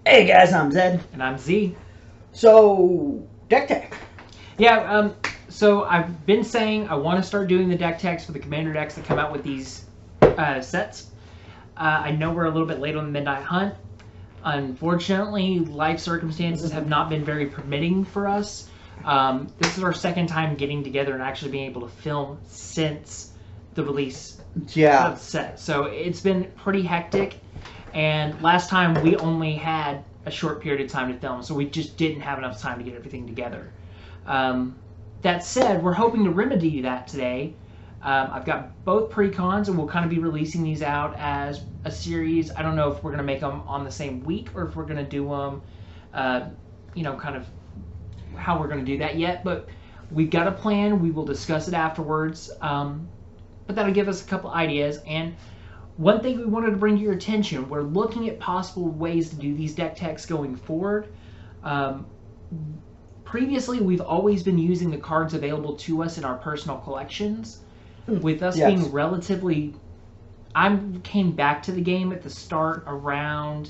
Hey guys, I'm Zed. And I'm Z. So, deck tech. Yeah, so I've been saying I want to start doing the deck techs for the commander decks that come out with these sets. I know we're a little bit late on the Midnight Hunt. Unfortunately, life circumstances have not been very permitting for us. This is our second time getting together and actually being able to film since the release of the set. So it's been pretty hectic. And last time we only had a short period of time to film, so we just didn't have enough time to get everything together. That said, we're hoping to remedy that today. I've got both pre-cons, and we'll kind of be releasing these out as a series. I don't know if we're going to make them on the same week or if we're going to do them, kind of how we're going to do that yet. But we've got a plan. We will discuss it afterwards. But that'll give us a couple ideas. And one thing we wanted to bring to your attention, we're looking at possible ways to do these deck techs going forward. Previously, we've always been using the cards available to us in our personal collections. With us being relatively... I came back to the game at the start around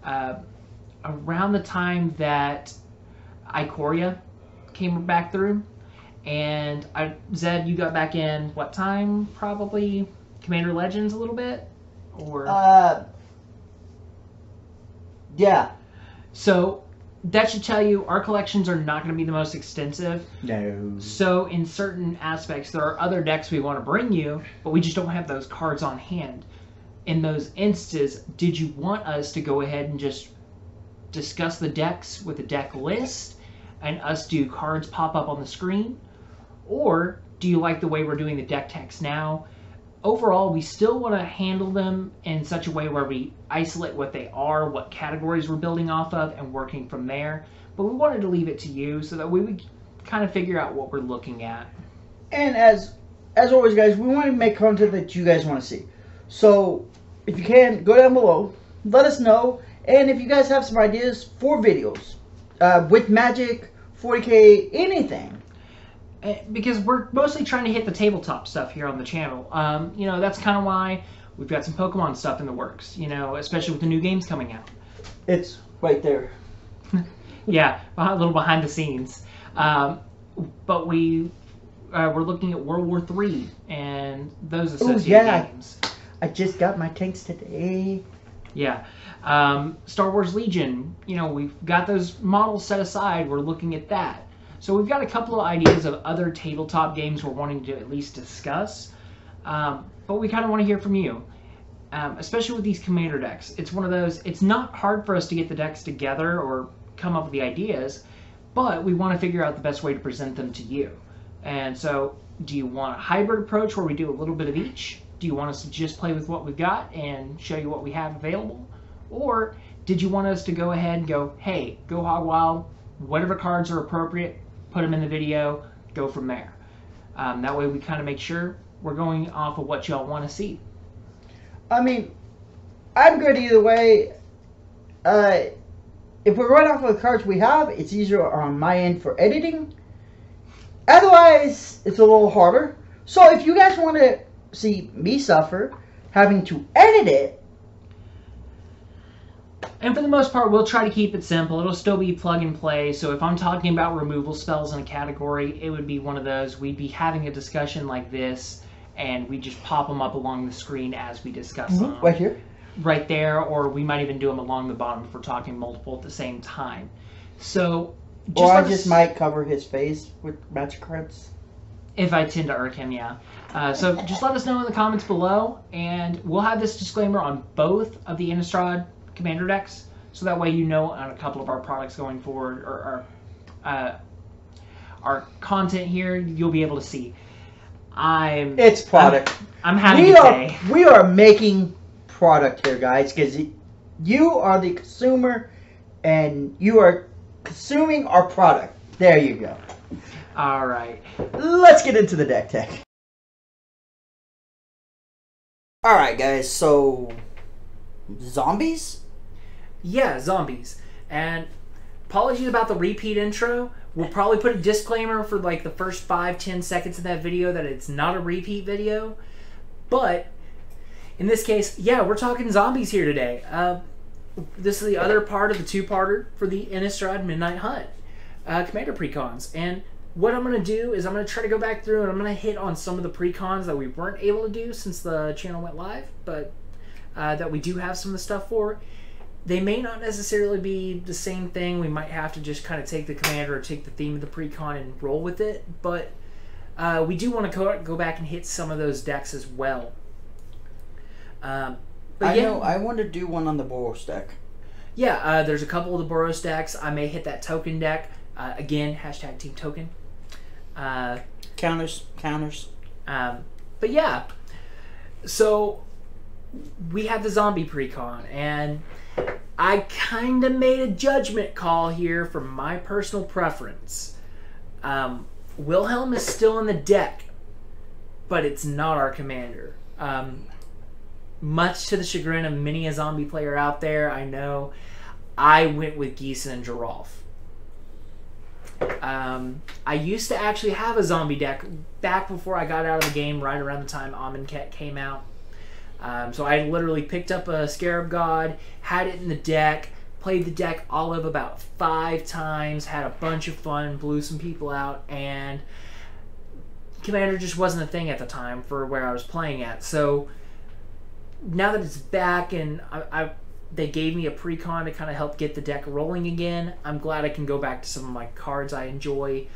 the time that Ikoria came back through. And Zed, you got back in what time, probably? Commander Legends a little bit? Or yeah. So that should tell you our collections are not going to be the most extensive. No. So in certain aspects, there are other decks we want to bring you, but we just don't have those cards on hand. In those instances, did you want us to go ahead and just discuss the decks with a deck list and us do cards pop up on the screen? Or do you like the way we're doing the deck techs now? Overall, we still want to handle them in such a way where we isolate what they are, what categories we're building off of, and working from there. But we wanted to leave it to you so that we would kind of figure out what we're looking at. And as always, guys, we want to make content that you guys want to see. So, if you can, go down below, let us know. And if you guys have some ideas for videos, with Magic, 40K, anything. Because we're mostly trying to hit the tabletop stuff here on the channel. That's kind of why we've got some Pokemon stuff in the works, especially with the new games coming out. It's right there. Yeah, a little behind the scenes. But we're looking at World War III and those associated games. I just got my tanks today. Yeah. Star Wars Legion, we've got those models set aside. We're looking at that. So we've got a couple of ideas of other tabletop games we're wanting to at least discuss. But we kind of want to hear from you, especially with these commander decks. It's one of those, it's not hard for us to get the decks together or come up with the ideas, but we want to figure out the best way to present them to you. And so, do you want a hybrid approach where we do a little bit of each? Do you want us to just play with what we've got and show you what we have available? Or did you want us to go ahead and go, hey, go hog wild, whatever cards are appropriate, put them in the video, go from there. That way we kind of make sure we're going off of what y'all want to see. I mean, I'm good either way. If we're going off of the cards we have, it's easier on my end for editing. Otherwise, it's a little harder. So if you guys want to see me suffer having to edit it, and for the most part, we'll try to keep it simple. It'll still be plug and play. So if I'm talking about removal spells in a category, it would be one of those. We'd be having a discussion like this, and we just pop them up along the screen as we discuss them. Right here? Right there, or we might even do them along the bottom if we're talking multiple at the same time. So, I just might cover his face with magic cards. If I tend to irk him, yeah. So just let us know in the comments below, and we'll have this disclaimer on both of the Innistrad commander decks, so that way you know on a couple of our products going forward, or our content here, you'll be able to see. It's product. I'm having a day. We are making product here, guys, because you are the consumer, and you are consuming our product. There you go. All right. Let's get into the deck tech. All right, guys. So, zombies? Yeah, zombies. And apologies about the repeat intro. We'll probably put a disclaimer for like the first 5-10 seconds of that video that it's not a repeat video. But in this case, yeah, we're talking zombies here today. this is the other part of the two-parter for the Innistrad Midnight Hunt Commander Precons. And what I'm going to do is I'm going to try to go back through and I'm going to hit on some of the precons that we weren't able to do since the channel went live, but that we do have some of the stuff for. They may not necessarily be the same thing. We might have to just kind of take the commander or take the theme of the precon and roll with it, but we do want to go back and hit some of those decks as well. But I know I want to do one on the Boros deck. Yeah, there's a couple of the Boros decks. I may hit that token deck. Again, hashtag Team Token. Counters. But yeah, so we have the zombie precon, and I kind of made a judgment call here from my personal preference. Wilhelm is still in the deck, but it's not our commander. Much to the chagrin of many a zombie player out there, I know, I went with Gießen and Giralf. I used to actually have a zombie deck back before I got out of the game, right around the time Amonkhet came out. So I literally picked up a Scarab God, had it in the deck, played the deck all of about 5 times, had a bunch of fun, blew some people out, and Commander just wasn't a thing at the time for where I was playing at. So now that it's back and they gave me a precon to kind of help get the deck rolling again, I'm glad I can go back to some of my cards I enjoy,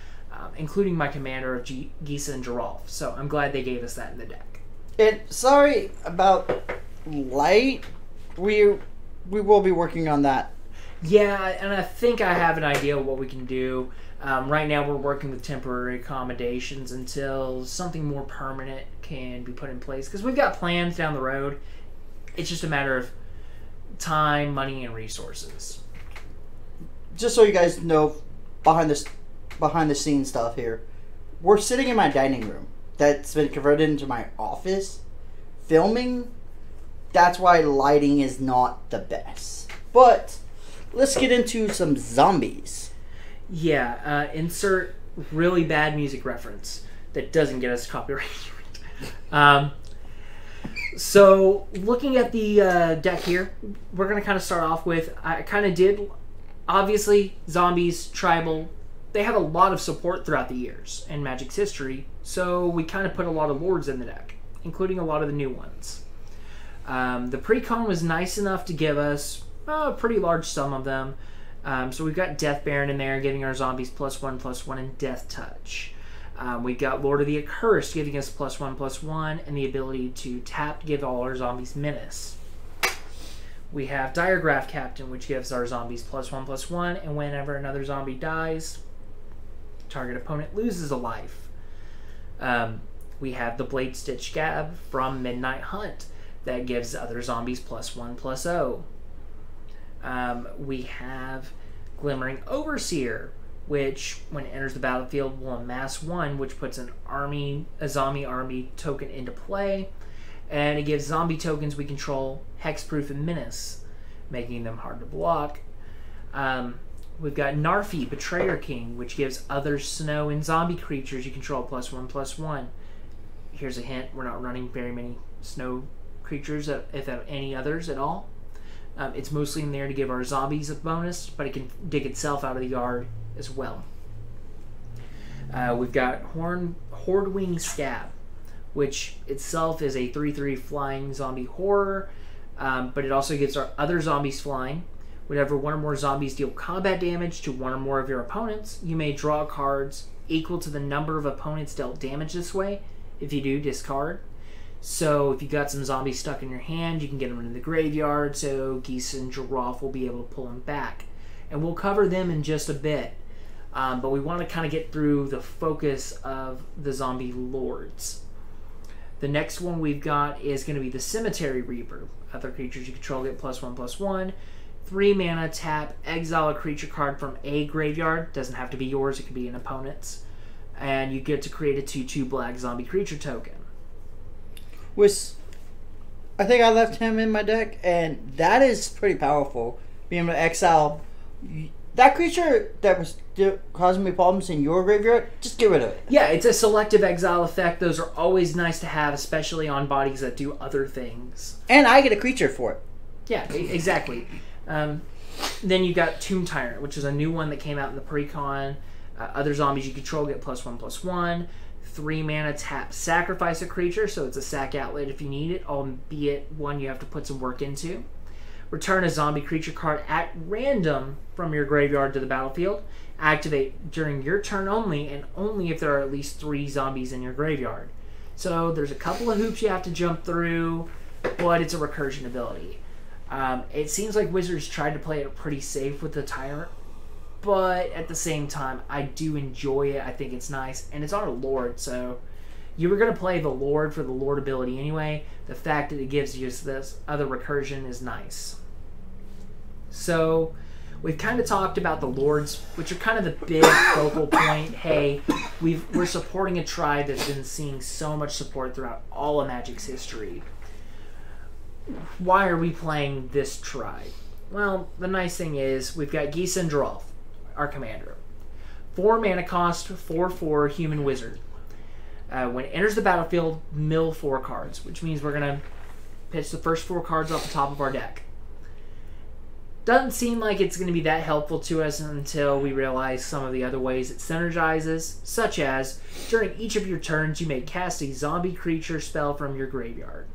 including my commander of Gießen and Giralf. So I'm glad they gave us that in the deck. And sorry about light. We will be working on that. Yeah, and I think I have an idea of what we can do. Right now we're working with temporary accommodations until something more permanent can be put in place, because we've got plans down the road. It's just a matter of time, money, and resources. Just so you guys know, behind the scenes stuff here, we're sitting in my dining room that's been converted into my office filming. That's why lighting is not the best. But let's get into some zombies. Yeah, insert really bad music reference that doesn't get us copyright. So looking at the deck here, we're going to kind of start off with, I kind of did, obviously, zombies, tribal, they have a lot of support throughout the years in Magic's history, so we kind of put a lot of lords in the deck, including a lot of the new ones. The precon was nice enough to give us a pretty large sum of them. So we've got Death Baron in there, giving our zombies +1/+1 and Death Touch. We've got Lord of the Accursed, giving us +1/+1 and the ability to tap to give all our zombies Menace. We have Diregraph Captain, which gives our zombies +1/+1, and whenever another zombie dies, target opponent loses a life. We have the Blade Stitch Scab from Midnight Hunt that gives other zombies +1/+0. We have Glimmering Overseer, which, when it enters the battlefield, will amass 1, which puts a zombie army token into play, and it gives zombie tokens we control Hexproof and Menace, making them hard to block. We've got Narfi, Betrayer King, which gives other snow and zombie creatures you control +1/+1. Here's a hint, we're not running very many snow creatures, if any others at all. It's mostly in there to give our zombies a bonus, but it can dig itself out of the yard as well. We've got Hordewing Scab, which itself is a 3/3 flying zombie horror, but it also gives our other zombies flying. Whenever one or more zombies deal combat damage to one or more of your opponents, you may draw cards equal to the number of opponents dealt damage this way. If you do, discard. So if you got some zombies stuck in your hand, you can get them into the graveyard, so Gießen and Giralf will be able to pull them back. And we'll cover them in just a bit. But we want to kind of get through the focus of the zombie lords. The next one we've got is going to be the Cemetery Reaper. Other creatures you control get +1/+1. 3 mana, tap, exile a creature card from a graveyard. Doesn't have to be yours, it could be an opponent's. And you get to create a 2/2 black zombie creature token. I think I left him in my deck, and that is pretty powerful. Being able to exile that creature that was causing me problems in your graveyard, just get rid of it. Yeah, it's a selective exile effect. Those are always nice to have, especially on bodies that do other things. And I get a creature for it. Yeah, exactly. Then you got Tomb Tyrant, which is a new one that came out in the pre-con. Other zombies you control get +1/+1. 3 mana, tap, sacrifice a creature, so it's a sack outlet if you need it, albeit one you have to put some work into. Return a zombie creature card at random from your graveyard to the battlefield. Activate during your turn only, and only if there are at least 3 zombies in your graveyard. So there's a couple of hoops you have to jump through, but it's a recursion ability. It seems like Wizards tried to play it pretty safe with the Tyrant, but at the same time, I do enjoy it. I think it's nice, and it's on a Lord, so you were going to play the Lord for the Lord ability anyway. The fact that it gives you this other recursion is nice. So we've kind of talked about the Lords, which are kind of the big focal point. Hey, we're supporting a tribe that's been seeing so much support throughout all of Magic's history. Why are we playing this tribe? Well, the nice thing is we've got Gisa and Drolf, our commander. 4 mana cost, 4/4 human wizard. When it enters the battlefield, mill 4 cards, which means we're going to pitch the first 4 cards off the top of our deck. Doesn't seem like it's going to be that helpful to us until we realize some of the other ways it synergizes, such as during each of your turns you may cast a zombie creature spell from your graveyard.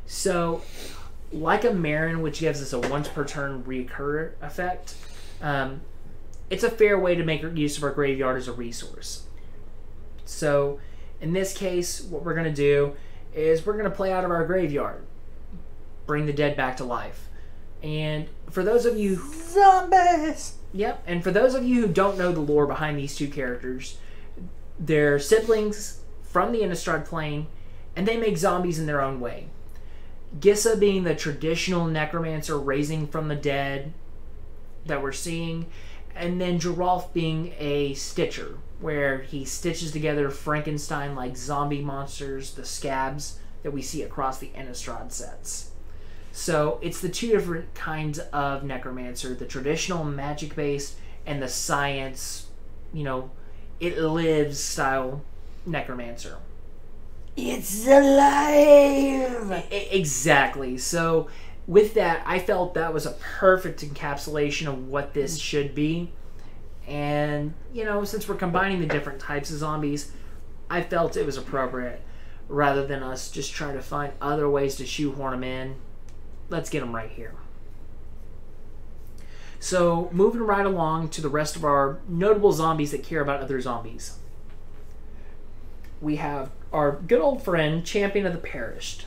So, like a Marin, which gives us a once per turn reoccur effect, it's a fair way to make use of our graveyard as a resource. So, in this case, what we're going to do is we're going to play out of our graveyard. Bring the dead back to life. And for those of you... Zombies! Yep, and for those of you who don't know the lore behind these 2 characters, they're siblings from the Innistrad plane, and they make zombies in their own way. Gisa being the traditional necromancer raising from the dead that we're seeing, and then Geralf being a stitcher, where he stitches together Frankenstein-like zombie monsters, the scabs that we see across the Innistrad sets. So it's the 2 different kinds of necromancer, the traditional magic-based and the science, you know, it lives style necromancer. It's alive! Exactly. So with that, I felt that was a perfect encapsulation of what this should be. And, you know, since we're combining the different types of zombies, I felt it was appropriate rather than us just trying to find other ways to shoehorn them in. Let's get them right here. So, moving right along to the rest of our notable zombies that care about other zombies. We have our good old friend, Champion of the Perished.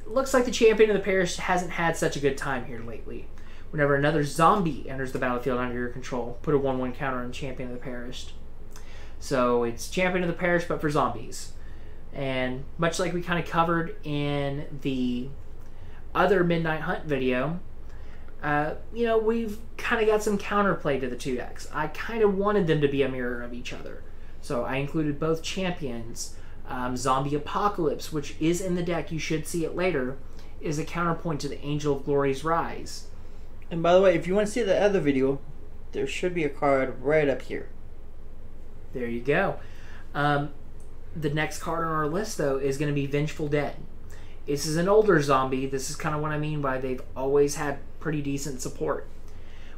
Looks like the Champion of the Perished hasn't had such a good time here lately. Whenever another zombie enters the battlefield under your control, put a 1/1 counter on Champion of the Perished. So, it's Champion of the Perished, but for zombies. And much like we kind of covered in the other Midnight Hunt video, you know, we've kind of got some counterplay to the 2 decks. I kind of wanted them to be a mirror of each other. So I included both champions. Zombie Apocalypse, which is in the deck, you should see it later, is a counterpoint to the Angel of Glory's Rise. And by the way, if you want to see the other video, there should be a card right up here. There you go. The next card on our list, though, is going to be Vengeful Dead. This is an older zombie. This is kind of what I mean by they've always had pretty decent support.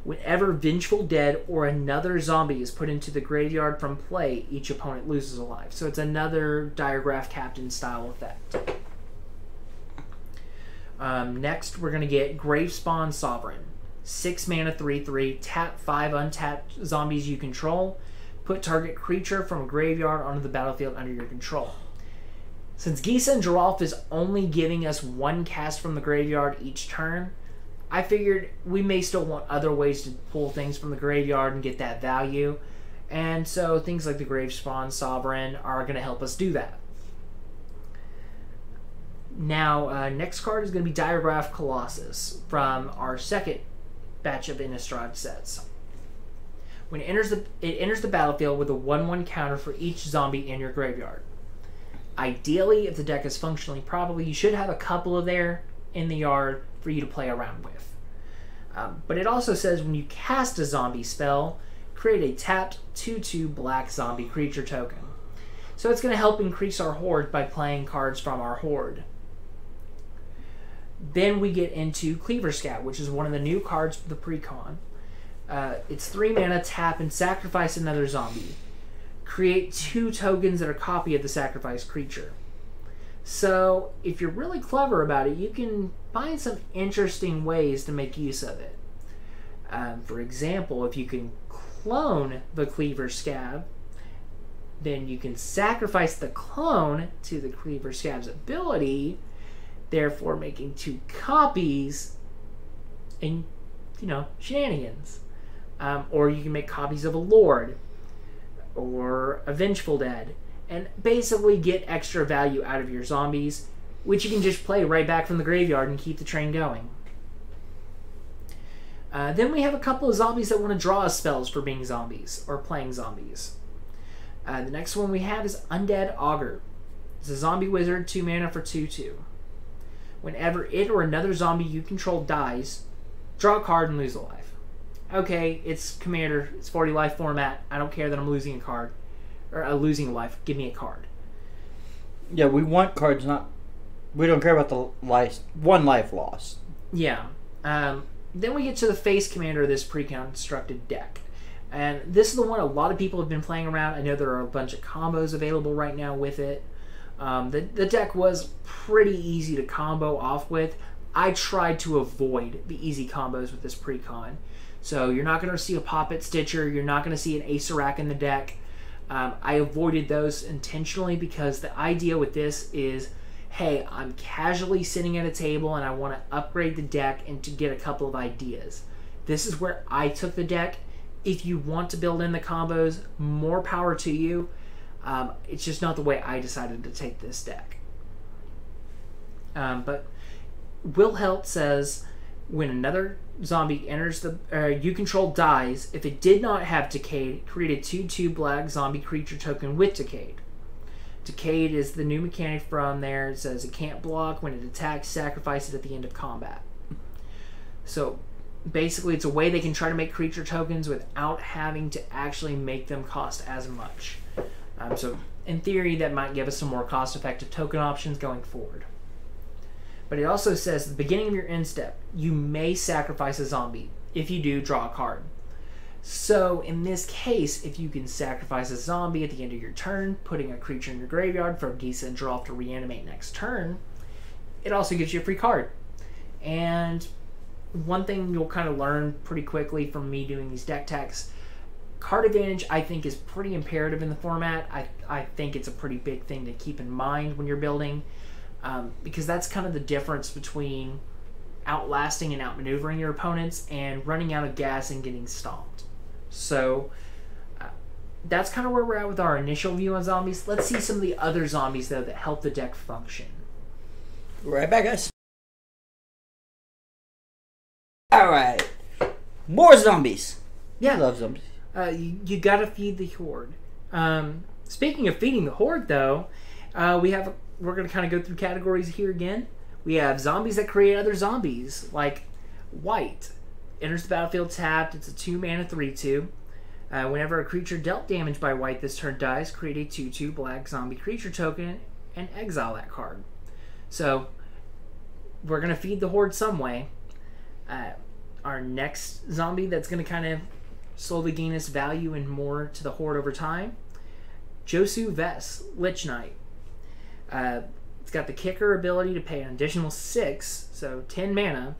Whenever Vengeful Dead or another zombie is put into the graveyard from play, each opponent loses a life. So it's another Diregraph Captain style effect. Next, we're going to get Gravespawn Sovereign. 6 mana, 3/3, tap 5 untapped zombies you control. Put target creature from a graveyard onto the battlefield under your control. Since Gisa and Geralf is only giving us 1 cast from the graveyard each turn, I figured we may still want other ways to pull things from the graveyard and get that value. And so things like the Gravespawn Sovereign are going to help us do that. Now, next card is going to be Diregraph Colossus from our second batch of Innistrad sets. When it enters the battlefield with a 1/1 counter for each zombie in your graveyard. Ideally, if the deck is functionally probable, you should have a couple of there in the yard for you to play around with. But it also says when you cast a zombie spell, create a tapped 2/2 black zombie creature token. So it's going to help increase our horde by playing cards from our horde. Then we get into Cleaver Scout, which is one of the new cards for the pre-con. It's 3 mana, tap, and sacrifice another zombie. Create 2 tokens that are a copy of the sacrificed creature. So, if you're really clever about it, you can find some interesting ways to make use of it. For example, if you can clone the Cleaver Scab, then you can sacrifice the clone to the Cleaver Scab's ability, therefore making 2 copies and, shenanigans. Or you can make copies of a Lord or a Vengeful Dead and basically get extra value out of your zombies, which you can just play right back from the graveyard and keep the train going. Then we have a couple of zombies that want to draw us spells for being zombies or playing zombies. The next one we have is Undead Augur. It's a zombie wizard, 2 mana for 2/2. Whenever it or another zombie you control dies, draw a card and lose a life. Okay, it's Commander, it's 40 life format. I don't care that I'm losing a card. Or losing a life. Give me a card. Yeah, we want cards, we don't care about the one life lost. Yeah. Then we get to the face commander of this pre-constructed deck. And this is the one a lot of people have been playing around. I know there are a bunch of combos available right now with it. The deck was pretty easy to combo off with. I tried to avoid the easy combos with this pre-con. So you're not going to see a Poppet Stitcher. You're not going to see an Acerak in the deck. I avoided those intentionally because the idea with this is, hey, I'm casually sitting at a table and I want to upgrade the deck and to get a couple of ideas. This is where I took the deck. If you want to build in the combos, more power to you. It's just not the way I decided to take this deck. But Will Helt says, when another zombie enters the you control dies, if it did not have Decayed, create a 2/2 black zombie creature token with Decayed. Decayed is the new mechanic from there. It says it can't block. When it attacks, sacrifice it at the end of combat. So basically it's a way they can try to make creature tokens without having to actually make them cost as much. So in theory that might give us some more cost-effective token options going forward. But it also says at the beginning of your end step, you may sacrifice a zombie. If you do, draw a card. So in this case, if you can sacrifice a zombie at the end of your turn, putting a creature in your graveyard for a decent draw to reanimate next turn, it also gives you a free card. And one thing you'll kind of learn pretty quickly from me doing these deck techs, card advantage I think is pretty imperative in the format. I think it's a pretty big thing to keep in mind when you're building. Because that's kind of the difference between outlasting and outmaneuvering your opponents and running out of gas and getting stomped. So that's kind of where we're at with our initial view on zombies. Let's see some of the other zombies, though, that help the deck function. Right back, guys. Alright. More zombies. Yeah. I love zombies. You gotta feed the horde. Speaking of feeding the horde, though, we're going to kind of go through categories here again. We have zombies that create other zombies, like White. Enters the battlefield tapped. It's a 2 mana 3/2. Whenever a creature dealt damage by White this turn dies, create a 2/2 black zombie creature token and exile that card. So we're going to feed the horde some way. Our next zombie that's going to kind of slowly gain us value and more to the horde over time, Josu Ves, Lich Knight. It's got the kicker ability to pay an additional 6, so 10 mana.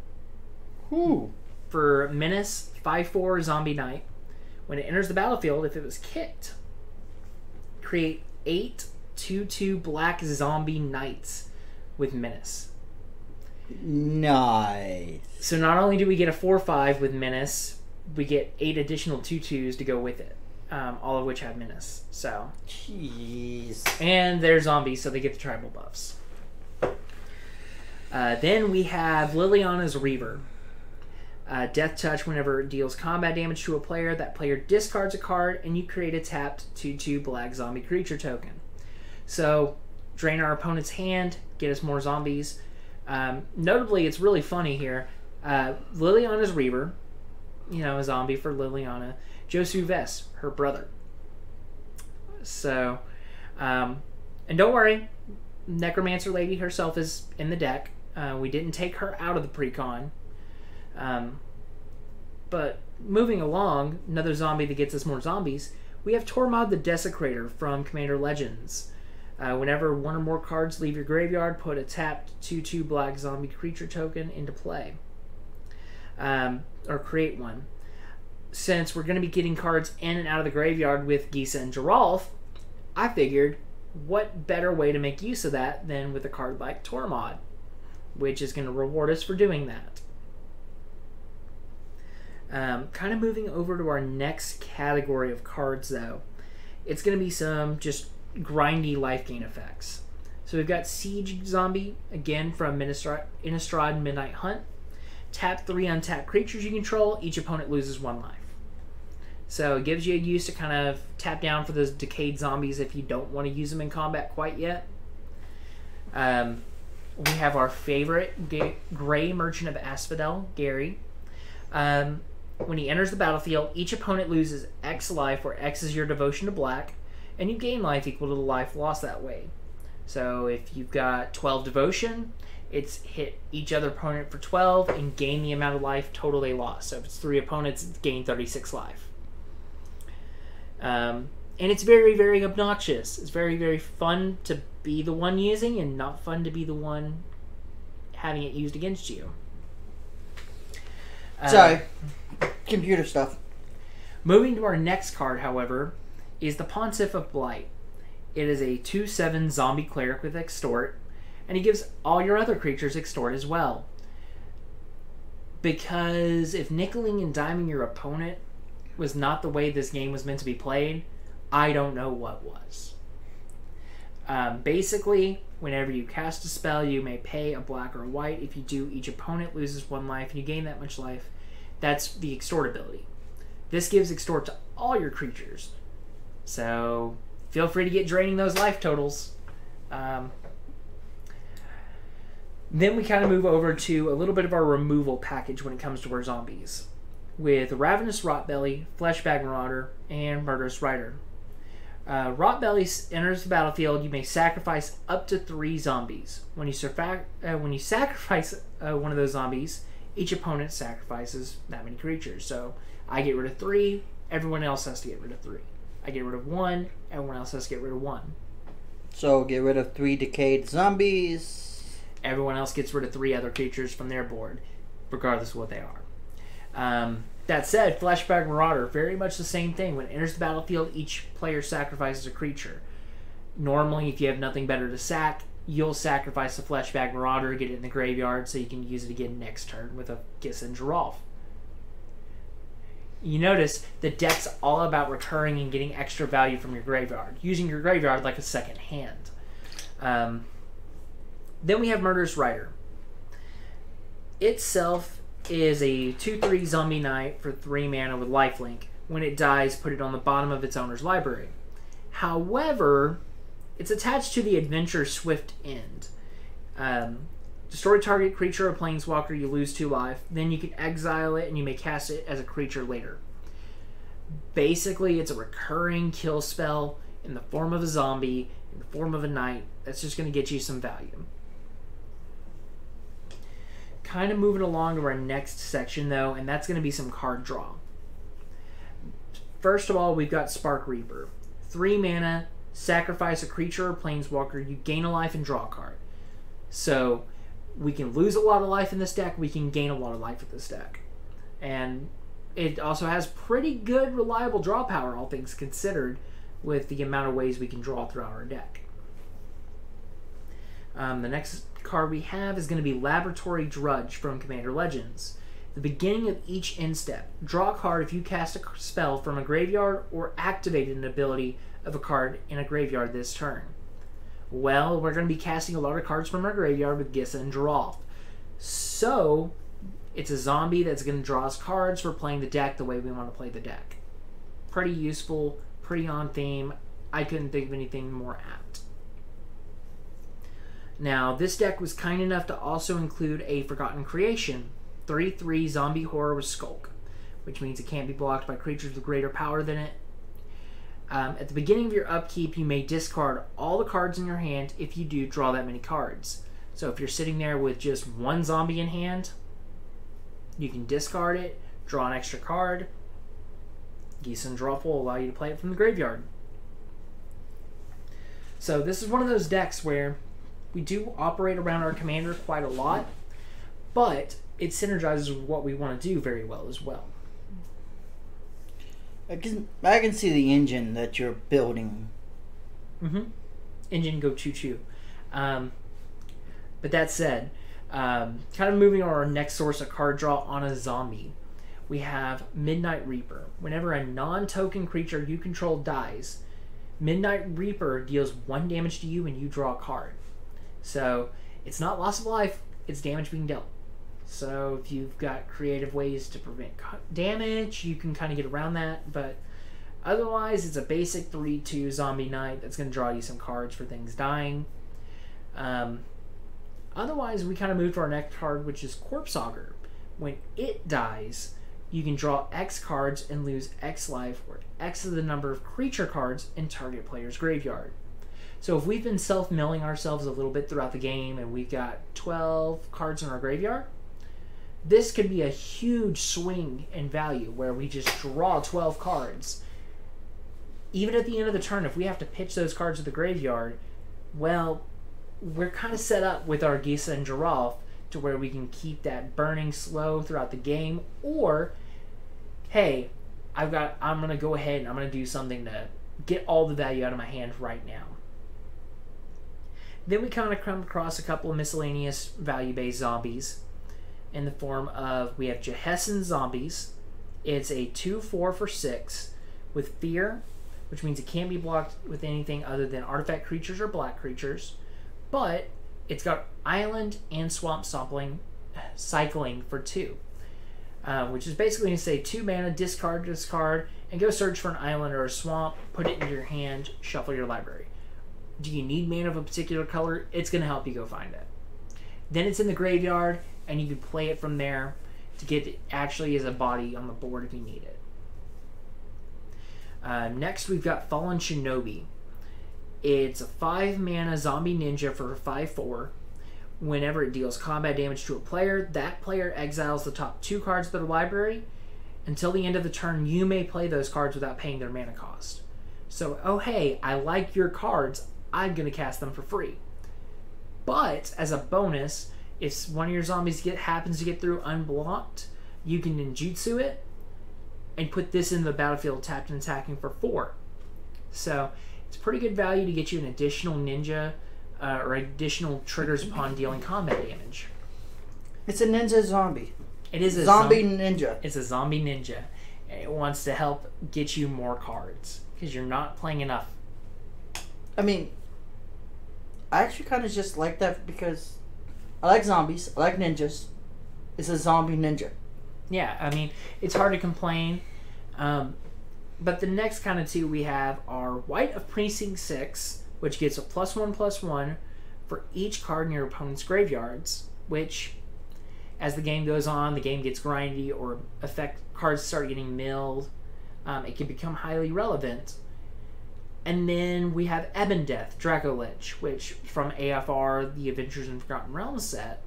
Ooh. For Menace 5/4 Zombie Knight. When it enters the battlefield, if it was kicked, create 8 2/2 black zombie knights with Menace. Nice. So not only do we get a 4/5 with Menace, we get 8 additional 2/2s to go with it. All of which have Menace. So, jeez. And they're zombies, so they get the tribal buffs. Then we have Liliana's Reaver. Death Touch, whenever it deals combat damage to a player, that player discards a card, and you create a tapped 2/2 black zombie creature token. So, drain our opponent's hand, get us more zombies. Notably, it's really funny here. Liliana's Reaver, a zombie for Liliana. Josu Ves, her brother. So, and don't worry, Necromancer Lady herself is in the deck. We didn't take her out of the pre-con. But moving along, another zombie that gets us more zombies, we have Tormod the Desecrator from Commander Legends. Whenever one or more cards leave your graveyard, put a tapped 2/2 black zombie creature token into play. Or create one. Since we're going to be getting cards in and out of the graveyard with Gisa and Geralf, I figured, what better way to make use of that than with a card like Tormod, which is going to reward us for doing that. Kind of moving over to our next category of cards, though. It's going to be some just grindy life gain effects. So we've got Siege Zombie, again from Innistrad Midnight Hunt. Tap 3 untapped creatures you control. Each opponent loses 1 life. So it gives you a use to kind of tap down for those decayed zombies if you don't want to use them in combat quite yet. We have our favorite Gray Merchant of Asphodel, Gary. When he enters the battlefield, each opponent loses X life, where X is your devotion to black, and you gain life equal to the life lost that way. So if you've got 12 devotion, it's hit each other opponent for 12 and gain the amount of life total they lost. So if it's 3 opponents, it's gain 36 life. And it's very, very obnoxious. It's very, very fun to be the one using and not fun to be the one having it used against you. Sorry. Computer stuff. Moving to our next card, however, is the Pontiff of Blight. It is a 2/7 zombie cleric with extort, and he gives all your other creatures extort as well. Because if nickeling and diming your opponent was not the way this game was meant to be played, I don't know what was. Basically, whenever you cast a spell, you may pay a black or a white. If you do, each opponent loses 1 life, and you gain that much life. That's the extort ability. This gives extort to all your creatures. So feel free to get draining those life totals. Then we kind of move over to a little bit of our removal package when it comes to our zombies, with Ravenous Rotbelly, Fleshbag Marauder, and Murderous Rider. Rotbelly enters the battlefield. You may sacrifice up to 3 zombies. When you sacrifice one of those zombies, each opponent sacrifices that many creatures. So I get rid of 3, everyone else has to get rid of 3. I get rid of 1, everyone else has to get rid of 1. So get rid of 3 decayed zombies. Everyone else gets rid of 3 other creatures from their board, regardless of what they are. That said, Fleshbag Marauder, very much the same thing. When it enters the battlefield, each player sacrifices a creature. Normally, if you have nothing better to sack, you'll sacrifice the Fleshbag Marauder, get it in the graveyard, so you can use it again next turn with a Gisa and Geralf. You notice the deck's all about recurring and getting extra value from your graveyard, using your graveyard like a second hand. Then we have Murderous Rider. Itself is a 2/3 zombie knight for 3 mana with lifelink. When it dies, put it on the bottom of its owner's library. However, it's attached to the Adventure Swift End. Destroy target creature or planeswalker, you lose 2 life. Then you can exile it and you may cast it as a creature later. Basically, it's a recurring kill spell in the form of a zombie, in the form of a knight. That's just going to get you some value. Kind of moving along to our next section, though, and that's going to be some card draw. First of all, we've got Spark Reaper. 3 mana, sacrifice a creature or planeswalker, you gain a life and draw a card. So we can lose a lot of life in this deck, we can gain a lot of life with this deck. And it also has pretty good reliable draw power, all things considered, with the amount of ways we can draw throughout our deck. The next card we have is going to be Laboratory Drudge from Commander Legends. The beginning of each end step, draw a card if you cast a spell from a graveyard or activated an ability of a card in a graveyard this turn. Well, we're going to be casting a lot of cards from our graveyard with Gisa and Geralf. So, it's a zombie that's going to draw us cards for playing the deck the way we want to play the deck. Pretty useful, pretty on theme. I couldn't think of anything more apt. Now, this deck was kind enough to also include a Forgotten Creation, 3/3 zombie horror with Skulk, which means it can't be blocked by creatures with greater power than it. At the beginning of your upkeep, you may discard all the cards in your hand. If you do, draw that many cards. So if you're sitting there with just one zombie in hand, you can discard it, draw an extra card. Geese and Drop will allow you to play it from the graveyard. So this is one of those decks where we do operate around our commander quite a lot, but it synergizes with what we want to do very well as well. I can see the engine that you're building. Engine go choo-choo. But that said, kind of moving on our next source of card draw on a zombie. We have Midnight Reaper. Whenever a non-token creature you control dies, Midnight Reaper deals 1 damage to you and you draw a card. So it's not loss of life, it's damage being dealt. So if you've got creative ways to prevent damage, you can kind of get around that. But otherwise, it's a basic 3/2 zombie knight that's going to draw you some cards for things dying. Otherwise, we kind of move to our next card, which is Corpse Augur. When it dies, you can draw X cards and lose X life, where X is the number of creature cards in target player's graveyard. So if we've been self-milling ourselves a little bit throughout the game and we've got 12 cards in our graveyard, this could be a huge swing in value where we just draw 12 cards. Even at the end of the turn, if we have to pitch those cards to the graveyard, well, we're kind of set up with our Gisa and Giraffe to where we can keep that burning slow throughout the game, or, hey, I'm going to go ahead and I'm going to do something to get all the value out of my hand right now. Then we kind of come across a couple of miscellaneous value-based zombies in the form of, we have Jehessan Zombies. It's a 2/4 for 6 with Fear, which means it can't be blocked with anything other than artifact creatures or black creatures. But it's got Island and Swamp cycling for 2. Which is basically going to say 2 mana, discard, and go search for an island or a swamp, put it into your hand, shuffle your library. Do you need mana of a particular color? It's going to help you go find it. Then it's in the graveyard, and you can play it from there to get it actually as a body on the board if you need it. Next, we've got Fallen Shinobi. It's a 5 mana zombie ninja for 5/4. Whenever it deals combat damage to a player, that player exiles the top 2 cards of their library. Until the end of the turn, you may play those cards without paying their mana cost. So, oh hey, I like your cards, I'm going to cast them for free. But, as a bonus, if one of your zombies happens to get through unblocked, you can ninjutsu it and put this in the battlefield tapped and attacking for 4. So, it's pretty good value to get you an additional ninja or additional triggers upon dealing combat damage. It's a ninja zombie. It is a zombie ninja. It's a zombie ninja. And it wants to help get you more cards because you're not playing enough. I mean, I actually kind of just like that because I like zombies. I like ninjas. It's a zombie ninja. Yeah, I mean, it's hard to complain. But the next kind of 2 we have are White of Precinct 6, which gets a +1/+1 for each card in your opponent's graveyards, which, as the game goes on, the game gets grindy or cards start getting milled. It can become highly relevant. And then we have Ebondeath, Draco Lich, which from AFR, the Adventures in Forgotten Realms set.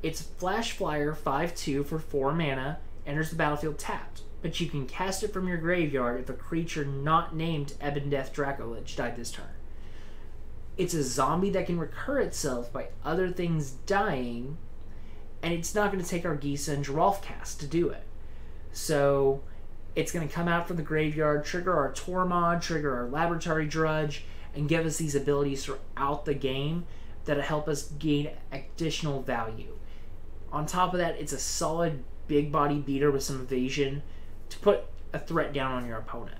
It's Flash Flyer 5/2 for 4 mana, enters the battlefield tapped. But you can cast it from your graveyard if a creature not named Ebondeath Draco Lich died this turn. It's a zombie that can recur itself by other things dying, and it's not going to take our Gisa and Giraffe cast to do it. So it's going to come out from the graveyard, trigger our Tormod, trigger our Laboratory Drudge, and give us these abilities throughout the game that'll help us gain additional value. On top of that, it's a solid big body beater with some evasion to put a threat down on your opponent.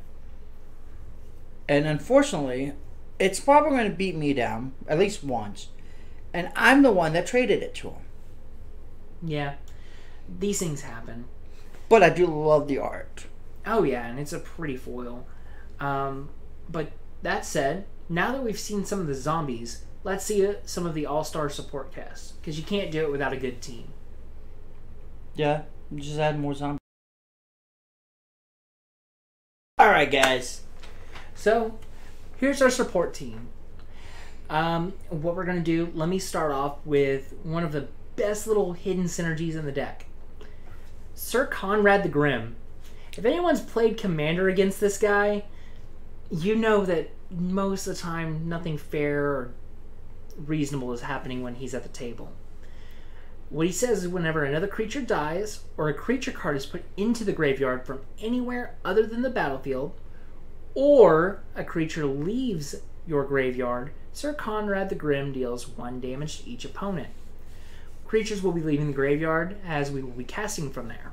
And unfortunately, it's probably going to beat me down at least once. And I'm the one that traded it to him. Yeah, these things happen. But I do love the art. Oh yeah, and it's a pretty foil. But that said, now that we've seen some of the zombies, let's see some of the all-star support casts. Because you can't do it without a good team. Yeah, just add more zombies. Alright guys, so here's our support team. What we're going to do, let me start off with one of the best little hidden synergies in the deck. Sir Conrad the Grim. If anyone's played Commander against this guy, you know that most of the time nothing fair or reasonable is happening when he's at the table. What he says is whenever another creature dies or a creature card is put into the graveyard from anywhere other than the battlefield, or a creature leaves your graveyard, Sir Conrad the Grim deals 1 damage to each opponent. Creatures will be leaving the graveyard as we will be casting from there.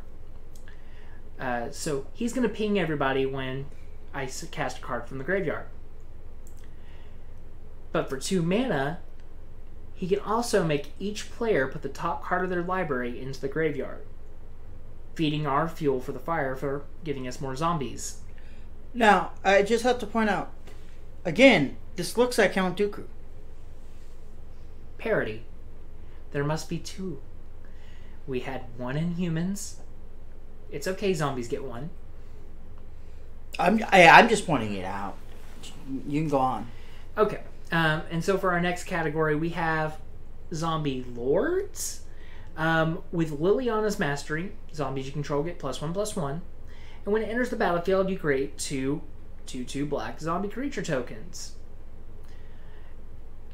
So he's going to ping everybody when I cast a card from the graveyard. But for 2 mana, he can also make each player put the top card of their library into the graveyard, feeding our fuel for the fire for giving us more zombies. Now, I just have to point out, again, this looks like Count Dooku. Parody. There must be 2. We had 1 in humans. It's okay, zombies get 1. I'm just pointing it out. You can go on. Okay. And so for our next category, we have Zombie Lords. With Liliana's Mastery, zombies you control get +1/+1. And when it enters the battlefield, you create 2 2/2 black zombie creature tokens.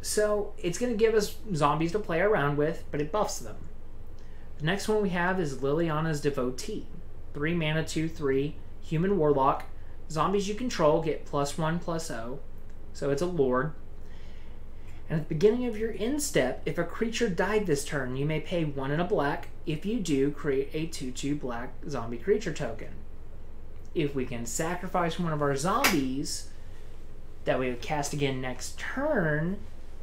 So it's going to give us zombies to play around with, but it buffs them. The next one we have is Liliana's Devotee. 3 mana, 2/3, human warlock. Zombies you control get +1/+0. So it's a lord. And at the beginning of your end step, if a creature died this turn, you may pay 1 and a black. If you do, create a 2/2 black zombie creature token. If we can sacrifice one of our zombies that we would cast again next turn,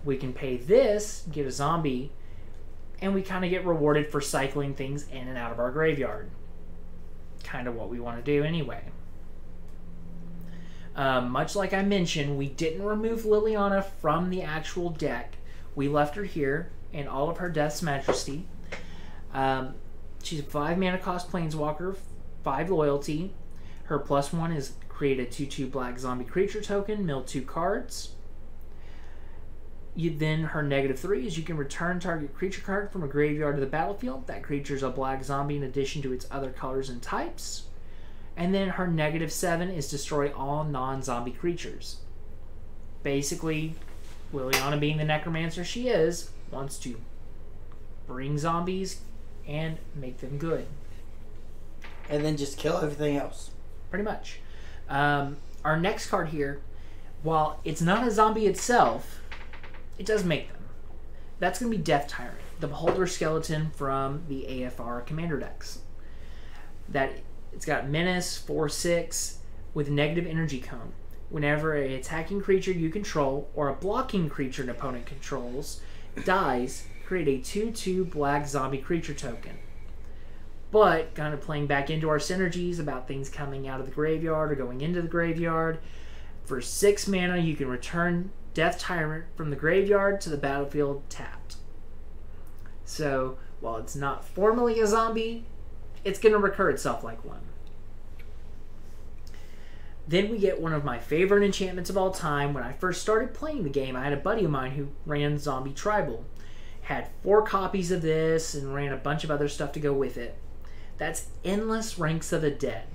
we can pay this, get a zombie, and we kind of get rewarded for cycling things in and out of our graveyard. Kind of what we want to do anyway. Much like I mentioned, we didn't remove Liliana from the actual deck. We left her here in all of her Death's Majesty. She's a 5 mana cost planeswalker, 5 loyalty. Her +1 is create a 2/2 black zombie creature token, mill 2 cards. Then her -3 is you can return target creature card from a graveyard to the battlefield. That creature is a black zombie in addition to its other colors and types. And then her -7 is destroy all non-zombie creatures. Basically, Liliana, being the necromancer she is, wants to bring zombies and make them good. And then just kill everything else. Pretty much. Our next card here, while it's not a zombie itself, it does make them. That's going to be Death Tyrant, the Beholder Skeleton from the AFR Commander decks. It's got Menace, 4/6, with negative energy cone. Whenever an attacking creature you control or a blocking creature an opponent controls dies, create a 2/2 black zombie creature token. But kind of playing back into our synergies about things coming out of the graveyard or going into the graveyard, for 6 mana you can return Death Tyrant from the graveyard to the battlefield tapped. So while it's not formally a zombie, it's going to recur itself like one. Then we get one of my favorite enchantments of all time. When I first started playing the game, I had a buddy of mine who ran Zombie Tribal. Had 4 copies of this and ran a bunch of other stuff to go with it. That's Endless Ranks of the Dead.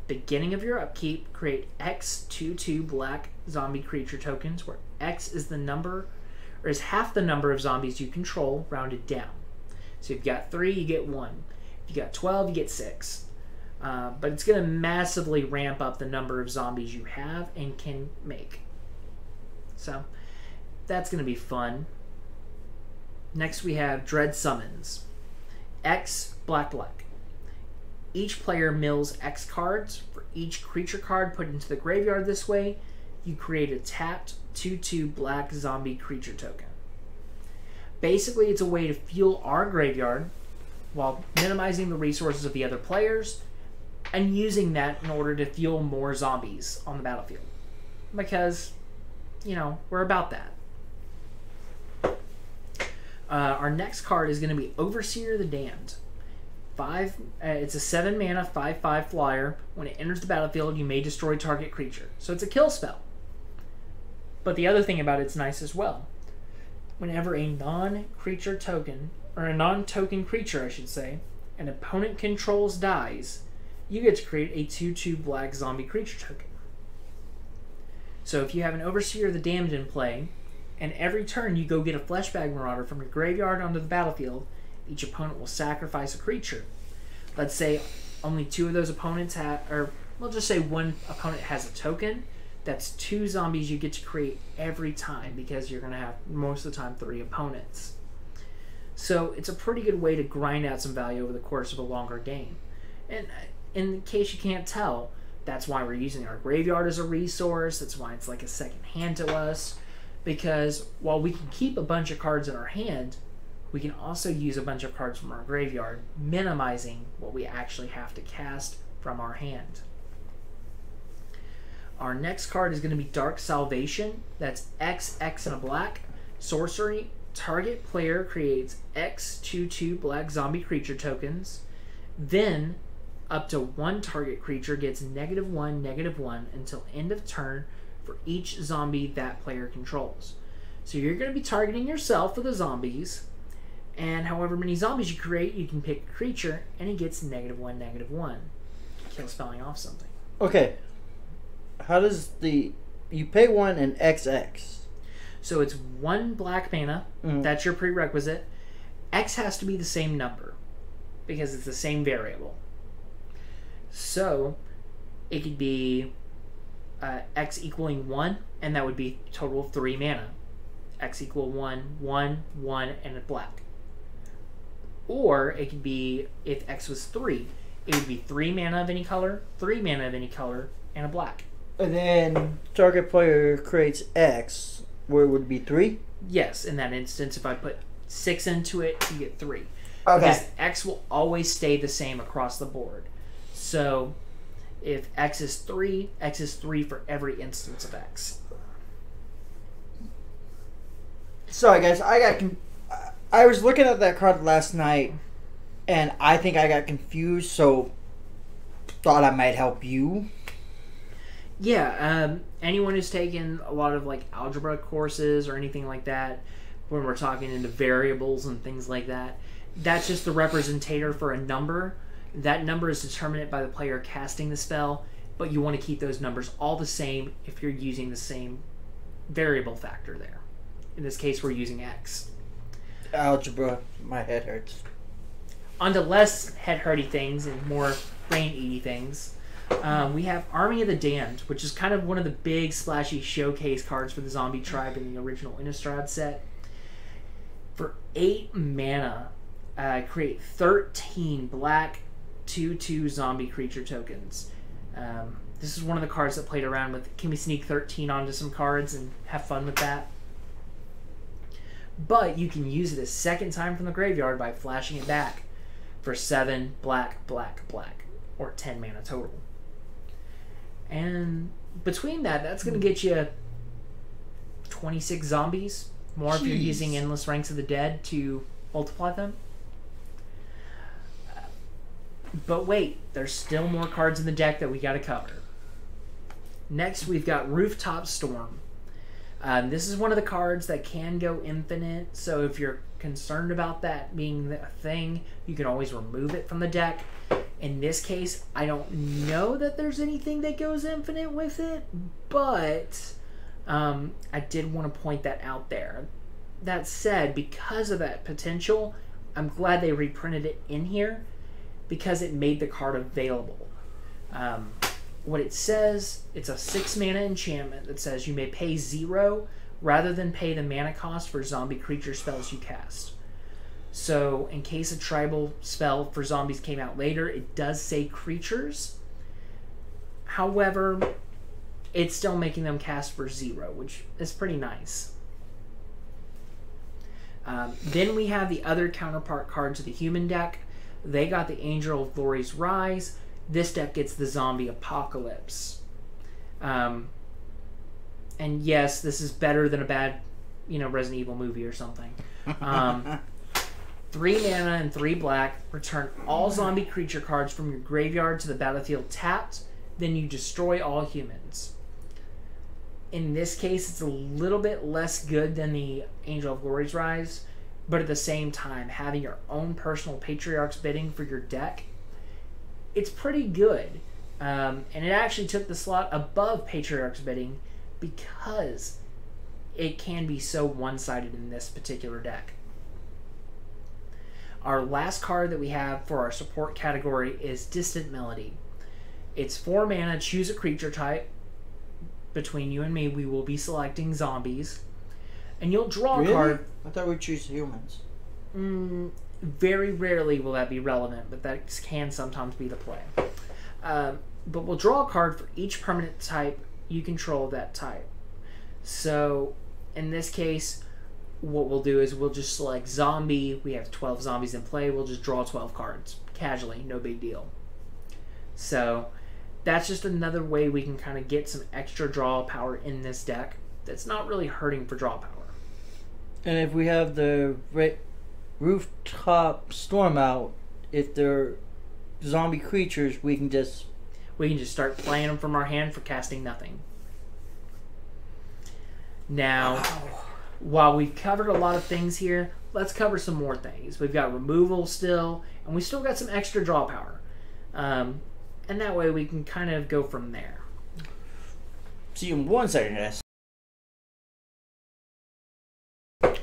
Beginning of your upkeep, create X 2/2 black zombie creature tokens, where X is the number, or is half the number of zombies you control, rounded down. So if you've got 3, you get 1. If you got 12, you get 6. But it's going to massively ramp up the number of zombies you have and can make. So that's going to be fun. Next we have Dread Summons. X black. Each player mills X cards. For each creature card put into the graveyard this way, you create a tapped 2/2 black zombie creature token. Basically, it's a way to fuel our graveyard while minimizing the resources of the other players and using that in order to fuel more zombies on the battlefield. Because, we're about that. Our next card is going to be Overseer the Damned. It's a 7 mana 5/5 flyer. When it enters the battlefield, you may destroy target creature. So it's a kill spell. But the other thing about it's nice as well. Whenever a non-creature token, or a non-token creature, I should say, an opponent controls dies, you get to create a 2/2 black zombie creature token. So if you have an Overseer of the Damned in play, and every turn you go get a Fleshbag Marauder from your graveyard onto the battlefield, each opponent will sacrifice a creature. Let's say only 2 of those opponents have, or we'll just say one opponent has a token. That's 2 zombies you get to create every time, because you're going to have, most of the time, 3 opponents. So it's a pretty good way to grind out some value over the course of a longer game. And in case you can't tell, that's why we're using our graveyard as a resource. That's why it's like a second hand to us. Because while we can keep a bunch of cards in our hand, we can also use a bunch of cards from our graveyard, minimizing what we actually have to cast from our hand. Our next card is going to be Dark Salvation. That's X, X, and a black. Sorcery. Target player creates X 2/2 black zombie creature tokens. Then, up to 1 target creature gets -1, -1 until end of turn for each zombie that player controls. So you're going to be targeting yourself with the zombies, and however many zombies you create, you can pick a creature, and it gets -1, -1. Kill spelling off something. Okay. How does you pay 1 and XX? So it's 1 black mana. That's your prerequisite. X has to be the same number because it's the same variable. So it could be X equaling 1, and that would be a total of 3 mana. X equal 1, 1, 1, and a black. Or it could be, if X was 3, it would be 3 mana of any color, 3 mana of any color, and a black. And then target player creates X, where it would be 3? Yes, in that instance, if I put 6 into it, you get 3. Okay. Because X will always stay the same across the board. So if X is 3 for every instance of X. Sorry guys, I was looking at that card last night, and I think I got confused, so thought I might help you. Yeah, anyone who's taken a lot of like algebra courses or anything like that, when we're talking into variables and things like that, that's just the representator for a number. That number is determined by the player casting the spell, but you want to keep those numbers all the same if you're using the same variable factor there. In this case, we're using X. Algebra, my head hurts. On to less head-hurty things and more brain-eaty things. We have Army of the Damned, which is kind of one of the big splashy showcase cards for the Zombie Tribe in the original Innistrad set. For 8 mana, create 13 black 2/2 zombie creature tokens. This is one of the cards that played around with, can we sneak 13 onto some cards and have fun with that? But you can use it a second time from the graveyard by flashing it back for 7 black, black, black, or 10 mana total. And between that's going to get you 26 zombies, more if you're using Endless Ranks of the Dead to multiply them. But wait, there's still more cards in the deck that we got to cover. Next, we've got Rooftop Storm. This is one of the cards that can go infinite, so if you're concerned about that being a thing, you can always remove it from the deck. In this case, I don't know that there's anything that goes infinite with it, but I did want to point that out there. That said, because of that potential, I'm glad they reprinted it in here, because it made the card available. What it says, it's a 6 mana enchantment that says you may pay 0 rather than pay the mana cost for zombie creature spells you cast. So in case a tribal spell for zombies came out later, it does say creatures. However, it's still making them cast for 0, which is pretty nice. Then we have the other counterpart card to the human deck. They got the Angel of Glory's Rise. This deck gets the Zombie Apocalypse. And yes, this is better than a bad, Resident Evil movie or something. 3 mana and 3 black. Return all zombie creature cards from your graveyard to the battlefield tapped. Then you destroy all humans. In this case, it's a little bit less good than the Angel of Glory's Rise, but at the same time, having your own personal Patriarch's bidding for your deck, it's pretty good. And it actually took the slot above Patriarch's bidding because it can be so one-sided in this particular deck. Our last card that we have for our support category is Distant Melody. It's 4 mana, choose a creature type. Between you and me, we will be selecting zombies. And you'll draw a card. I thought we'd choose humans. Very rarely will that be relevant, but that can sometimes be the play. But we'll draw a card for each permanent type you control of that type. So, in this case, what we'll do is we'll just select zombie. We have 12 zombies in play. We'll just draw 12 cards. Casually, no big deal. So, that's just another way we can kind of get some extra draw power in this deck that's not really hurting for draw power. And if we have the rooftop storm out, if they're zombie creatures, we can just start playing them from our hand for casting nothing. Now, while we've covered a lot of things here, let's cover some more things. We've got removal still, and we still got some extra draw power. And that way we can kind of go from there. See you in 1 second, guys.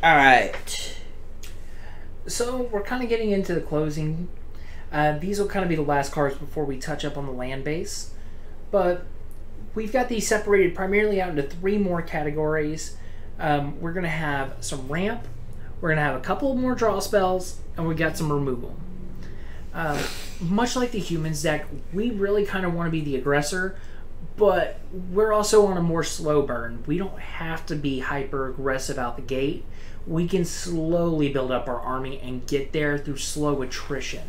Alright. So we're kind of getting into the closing. These will kind of be the last cards before we touch up on the land base. But we've got these separated primarily out into 3 more categories. We're going to have some ramp. We're going to have a couple more draw spells. And we got some removal. Much like the humans deck, we really kind of want to be the aggressor, but we're also on a more slow burn. We don't have to be hyper aggressive out the gate. We can slowly build up our army and get there through slow attrition.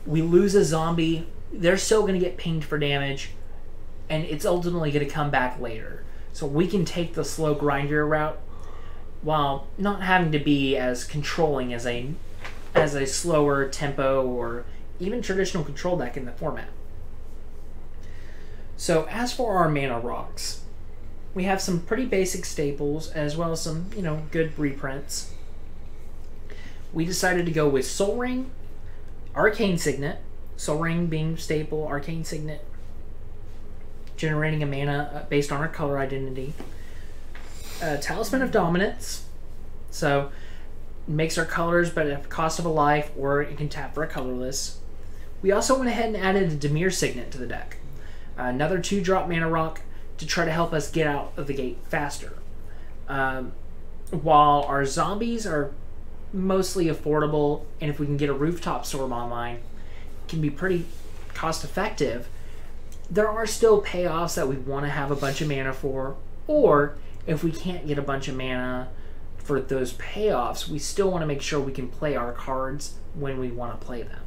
We lose a zombie, they're still going to get pinged for damage, and it's ultimately going to come back later. So we can take the slow grinder route while not having to be as controlling as a slower tempo or even traditional control deck in the format. So as for our mana rocks, we have some pretty basic staples as well as some, good reprints. We decided to go with Soul Ring, Arcane Signet, Soul Ring being staple, Arcane Signet generating a mana based on our color identity. Talisman of Dominance, so makes our colors but at the cost of a life, or it can tap for a colorless. We also went ahead and added a Dimir Signet to the deck. Another 2-drop mana rock to try to help us get out of the gate faster. While our zombies are mostly affordable, and if we can get a rooftop storm online, it can be pretty cost effective, there are still payoffs that we want to have a bunch of mana for, or if we can't get a bunch of mana for those payoffs, we still want to make sure we can play our cards when we want to play them.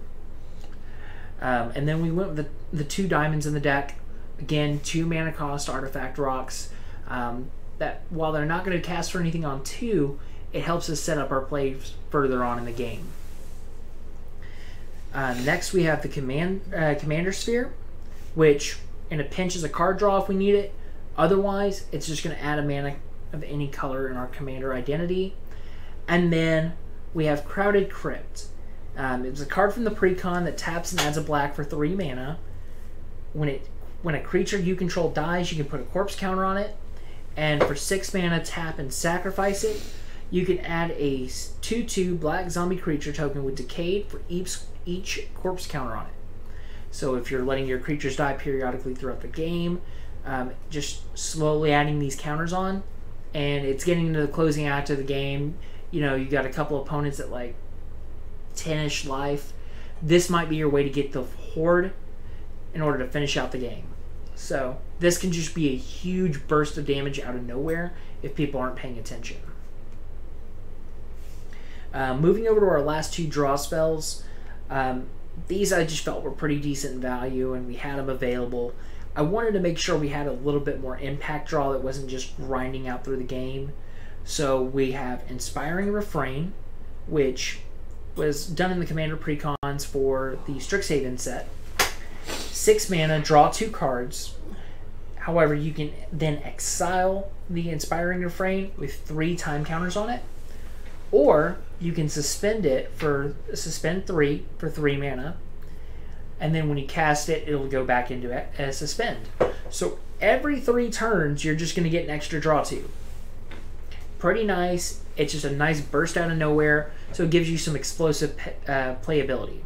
And then we went with the 2 diamonds in the deck. Again, 2 mana cost artifact rocks. That while they're not going to cast for anything on 2, it helps us set up our plays further on in the game. Next we have the Commander Sphere, which in a pinch is a card draw if we need it. Otherwise, it's just going to add a mana of any color in our commander identity. And then we have Crowded Crypt. It's a card from the precon that taps and adds a black for 3 mana. When a creature you control dies, you can put a corpse counter on it. And for 6 mana, tap and sacrifice it. You can add a 2/2 black zombie creature token with Decayed for each corpse counter on it. So if you're letting your creatures die periodically throughout the game, just slowly adding these counters on, and it's getting into the closing act of the game. You got a couple opponents at like 10-ish life. This might be your way to get the horde in order to finish out the game. So this can just be a huge burst of damage out of nowhere if people aren't paying attention. Moving over to our last 2 draw spells. These I just felt were pretty decent in value, and we had them available. I wanted to make sure we had a little bit more impact draw that wasn't just grinding out through the game. So we have Inspiring Refrain, which was done in the Commander precons for the Strixhaven set. 6 mana, draw 2 cards. However, you can then exile the Inspiring Refrain with 3 time counters on it, or you can suspend 3 for 3 mana, and then when you cast it, it'll go back into it as suspend. So every 3 turns, you're just going to get an extra draw 2. Pretty nice. It's just a nice burst out of nowhere, so it gives you some explosive playability.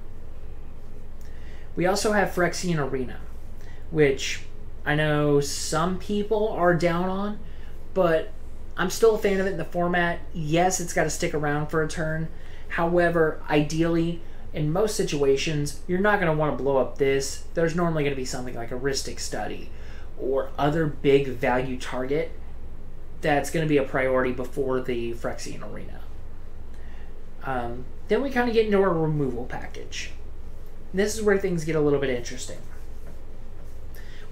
We also have Phyrexian Arena, which I know some people are down on, but I'm still a fan of it in the format. Yes, it's got to stick around for a turn. However, ideally, in most situations, you're not going to want to blow up this. There's normally going to be something like a Rhystic Study or other big value target that's going to be a priority before the Phyrexian Arena. Then we kind of get into our removal package. This is where things get a little bit interesting.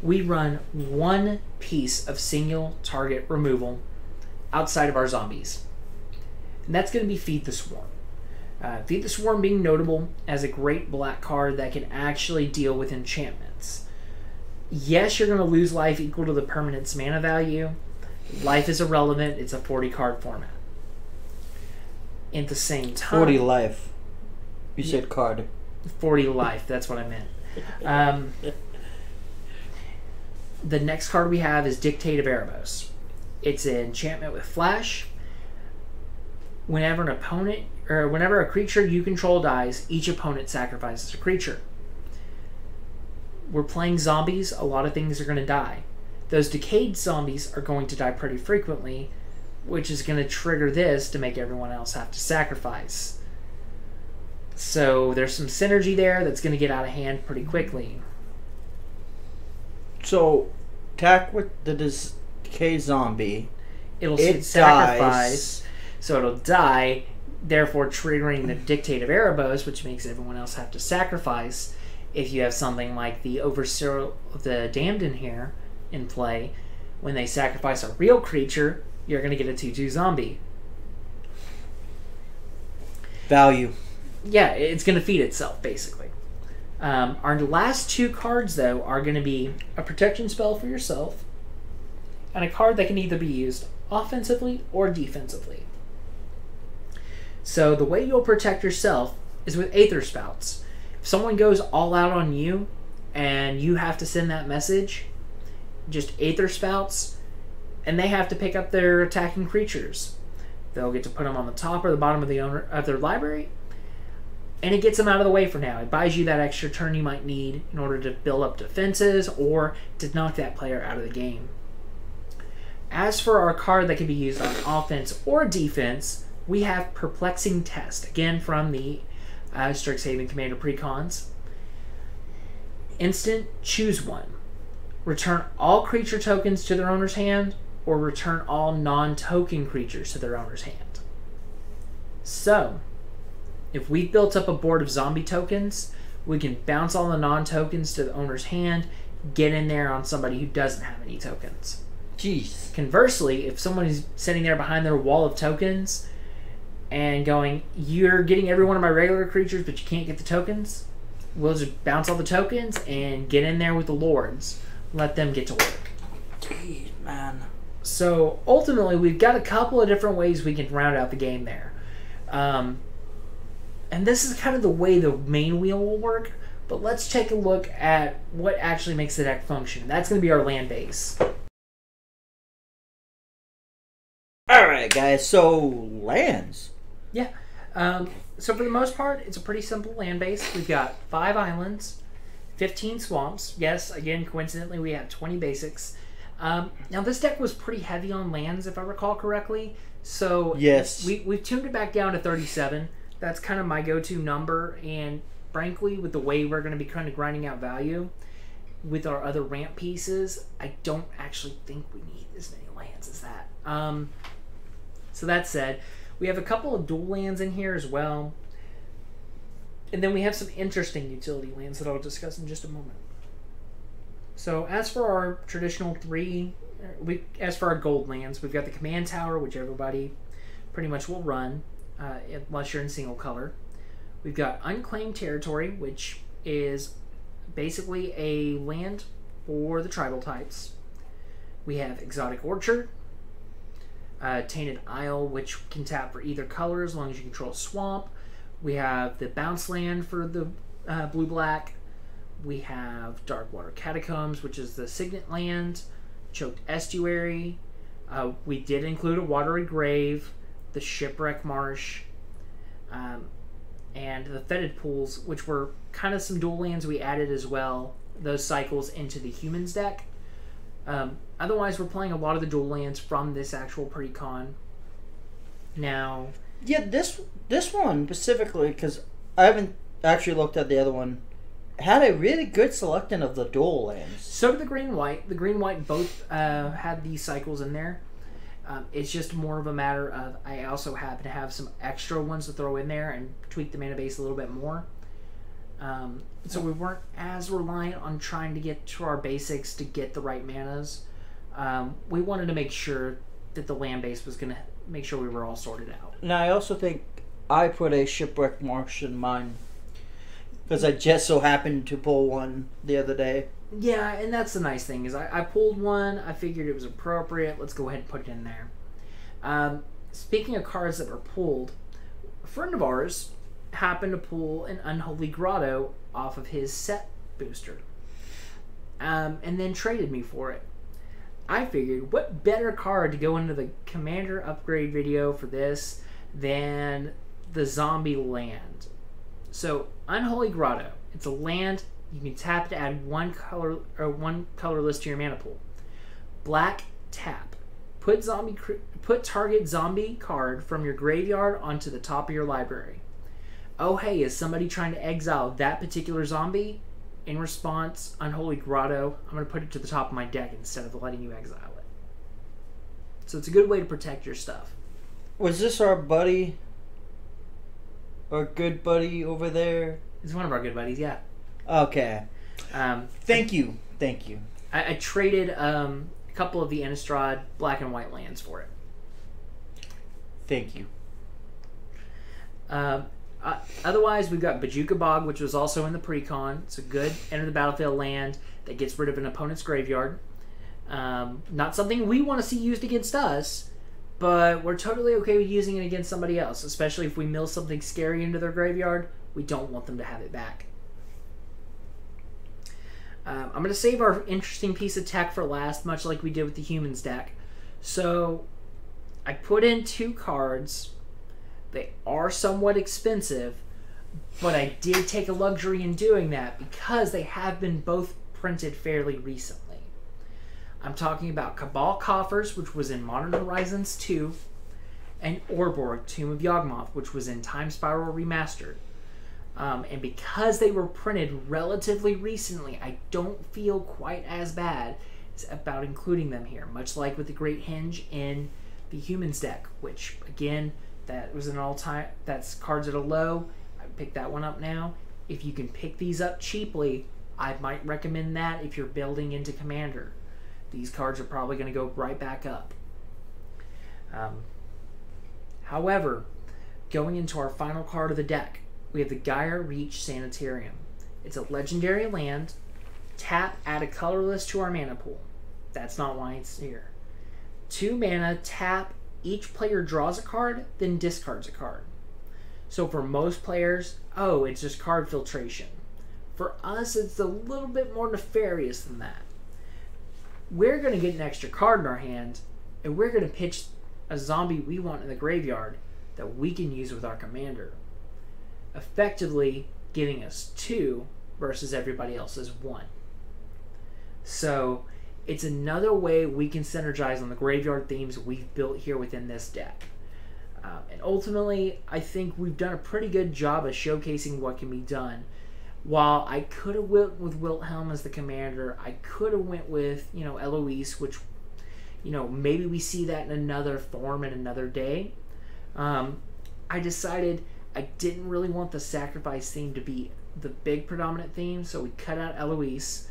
We run 1 piece of single target removal outside of our zombies. And that's going to be Feed the Swarm. Feed the Swarm being notable as a great black card that can actually deal with enchantments. Yes, you're going to lose life equal to the permanent's mana value. Life is irrelevant. It's a 40 card format. At the same time... 40 life. You said card. 40 life. That's what I meant. The next card we have is Dictate of Erebos. It's an enchantment with flash. Whenever a creature you control dies, each opponent sacrifices a creature. We're playing zombies. A lot of things are going to die. Those decayed zombies are going to die pretty frequently, which is going to trigger this to make everyone else have to sacrifice. So there's some synergy there that's going to get out of hand pretty quickly. So, attack with the decayed zombie. It sacrifice, so it'll die, therefore triggering the Dictate of Erebos, which makes everyone else have to sacrifice. If you have something like the Overseer of the Damned in here in play, when they sacrifice a real creature, you're going to get a 2/2 zombie. Value. Yeah, it's going to feed itself, basically. Our last 2 cards, though, are going to be a protection spell for yourself and a card that can either be used offensively or defensively. So the way you'll protect yourself is with Aether Spouts. If someone goes all out on you and you have to send that message, just Aether Spouts, and they have to pick up their attacking creatures. They'll get to put them on the top or the bottom of their library, and it gets them out of the way for now. It buys you that extra turn you might need in order to build up defenses or to knock that player out of the game. As for our card that can be used on offense or defense, we have Perplexing Test, again from the Strixhaven Commander Precons. Instant, choose one. Return all creature tokens to their owner's hand, or return all non-token creatures to their owner's hand. So, if we've built up a board of zombie tokens, we can bounce all the non-tokens to the owner's hand, get in there on somebody who doesn't have any tokens. Jeez. Conversely, if someone is sitting there behind their wall of tokens and going, you're getting every one of my regular creatures, but you can't get the tokens, we'll just bounce all the tokens and get in there with the lords. Let them get to work. Jeez, man. So, ultimately, we've got a couple of different ways we can round out the game there. And this is kind of the way the main wheel will work, but let's take a look at what actually makes the deck function. That's going to be our land base. Alright, guys, so lands. Yeah. So for the most part, it's a pretty simple land base. We've got 5 islands, 15 swamps. Yes, again, coincidentally, we have 20 basics. Now, this deck was pretty heavy on lands, if I recall correctly. So yes, we've tuned it back down to 37. That's kind of my go-to number. And frankly, with the way we're going to be kind of grinding out value with our other ramp pieces, I don't actually think we need as many lands as that. So that said, we have a couple of dual lands in here as well. And then we have some interesting utility lands that I'll discuss in just a moment. So as for our traditional as for our gold lands, we've got the Command Tower, which everybody pretty much will run, unless you're in single color. We've got Unclaimed Territory, which is basically a land for the tribal types. We have Exotic Orchard, Tainted Isle, which can tap for either color as long as you control Swamp. We have the Bounce Land for the blue-black. We have Darkwater Catacombs, which is the Signet Land. Choked Estuary. We did include a Watery Grave, the Shipwreck Marsh, and the Fetid Pools, which were kind of some dual lands we added as well, those cycles into the Humans deck. Otherwise, we're playing a lot of the dual lands from this actual pre-con. Now... Yeah, this one specifically, because I haven't actually looked at the other one, had a really good selection of the dual lands. So did the green-white. The green-white both had these cycles in there. It's just more of a matter of I also happen to have some extra ones to throw in there and tweak the mana base a little bit more. So we weren't as reliant on trying to get to our basics to get the right manas. We wanted to make sure that the land base was going to make sure we were all sorted out. Now, I also think I put a Shipwreck Marsh in mine, because I just so happened to pull one the other day. Yeah, and that's the nice thing, is I pulled one, I figured it was appropriate, let's go ahead and put it in there. Speaking of cards that were pulled, a friend of ours happened to pull an Unholy Grotto off of his set booster, and then traded me for it. I figured, what better card to go into the Commander upgrade video for this than the Zombie Land. So, Unholy Grotto, it's a land. You can tap to add one colorless to your mana pool. Black, tap. Put target zombie card from your graveyard onto the top of your library. Oh hey, is somebody trying to exile that particular zombie? In response, Unholy Grotto, I'm going to put it to the top of my deck instead of letting you exile it. So it's a good way to protect your stuff. Was this our buddy? Our good buddy over there? It's one of our good buddies, yeah. Okay. Thank you. Thank you. I traded a couple of the Innistrad black and white lands for it. Thank you. Otherwise, we've got Bajuka Bog, which was also in the pre-con. It's a good enter the battlefield land that gets rid of an opponent's graveyard. Not something we want to see used against us, but we're totally okay with using it against somebody else, especially if we mill something scary into their graveyard. We don't want them to have it back. I'm going to save our interesting piece of tech for last, much like we did with the Humans deck. So, I put in 2 cards. They are somewhat expensive, but I did take a luxury in doing that because they have been both printed fairly recently. I'm talking about Cabal Coffers, which was in Modern Horizons 2, and Orborg, Tomb of Yawgmoth, which was in Time Spiral Remastered. And because they were printed relatively recently, I don't feel quite as bad about including them here, much like with the Great Henge in the Humans deck, which, again, that was an all-time, that's cards at a low. I picked that one up now. If you can pick these up cheaply, I might recommend that if you're building into Commander. These cards are probably going to go right back up. However, going into our final card of the deck, we have the Gaia Reach Sanitarium. It's a legendary land. Tap, add a colorless to our mana pool. That's not why it's here. 2 mana, tap, each player draws a card, then discards a card. So for most players, oh, it's just card filtration. For us, it's a little bit more nefarious than that. We're going to get an extra card in our hand, and we're going to pitch a zombie we want in the graveyard that we can use with our commander, effectively giving us 2 versus everybody else's 1. So it's another way we can synergize on the graveyard themes we've built here within this deck. And ultimately, I think we've done a pretty good job of showcasing what can be done. While I could have went with Wilhelm as the commander, I could have went with, Eloise, which, maybe we see that in another form in another day. I decided I didn't really want the sacrifice theme to be the big predominant theme, so we cut out Eloise.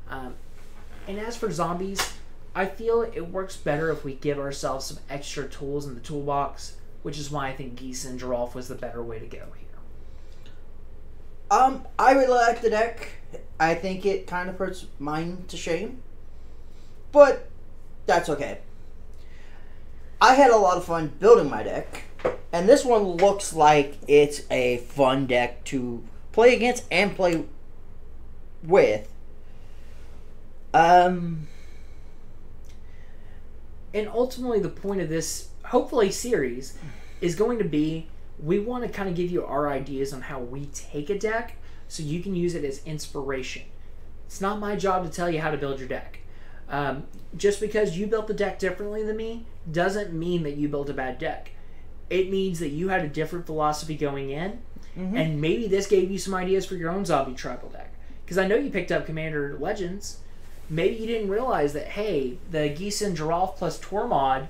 And as for zombies, I feel it works better if we give ourselves some extra tools in the toolbox, which is why I think Geese and Giralf was the better way to go here. I really like the deck. I think it kind of puts mine to shame. But that's okay. I had a lot of fun building my deck, and this one looks like it's a fun deck to play against and play with. And ultimately, the point of this, hopefully, series is going to be, we want to kind of give you our ideas on how we take a deck so you can use it as inspiration. It's not my job to tell you how to build your deck. Just because you built the deck differently than me doesn't mean that you built a bad deck. It means that you had a different philosophy going in, and maybe this gave you some ideas for your own zombie tribal deck. Because I know you picked up Commander Legends. Maybe you didn't realize that, hey, the Geese and Giraffe plus Tormod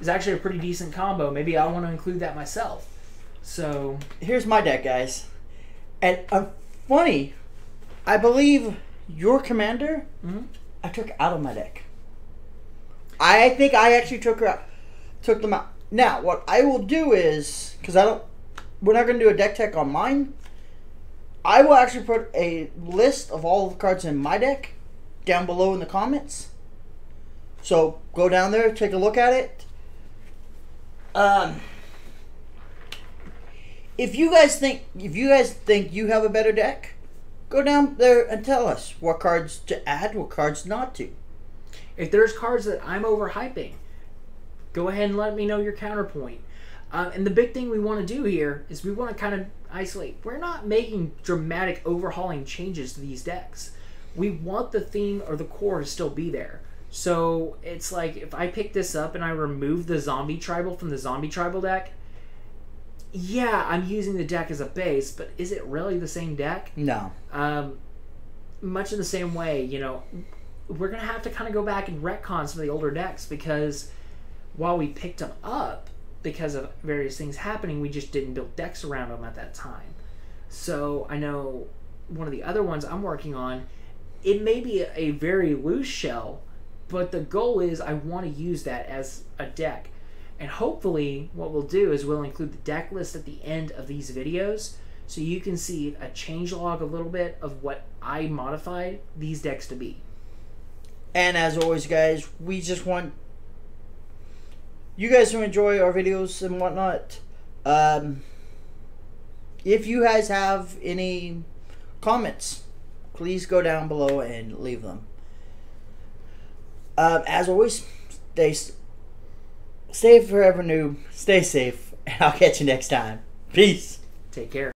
is actually a pretty decent combo. Maybe I want to include that myself. So here's my deck, guys. And funny, I believe your commander, I took out of my deck. I think I actually took them out. Now, what I will do is, because we're not going to do a deck tech on mine. I will actually put a list of all the cards in my deck down below in the comments. So go down there, take a look at it. If you guys think you have a better deck, go down there and tell us what cards to add, what cards not to. If there's cards that I'm overhyping, go ahead and let me know your counterpoint. And the big thing we want to do here is we want to kind of isolate. We're not making dramatic overhauling changes to these decks. We want the theme or the core to still be there. So it's like if I pick this up and I remove the zombie tribal from the zombie tribal deck, yeah, I'm using the deck as a base, but is it really the same deck? No. Much in the same way, we're going to have to kind of go back and retcon some of the older decks, because while we picked them up because of various things happening, we just didn't build decks around them at that time. So I know one of the other ones I'm working on, it may be a very loose shell, but the goal is I want to use that as a deck. And hopefully what we'll do is we'll include the deck list at the end of these videos so you can see a changelog a little bit of what I modified these decks to be. And as always, guys, we just want you guys to enjoy our videos and whatnot. If you guys have any comments, please go down below and leave them. As always, stay forever new, stay safe, and I'll catch you next time. Peace. Take care.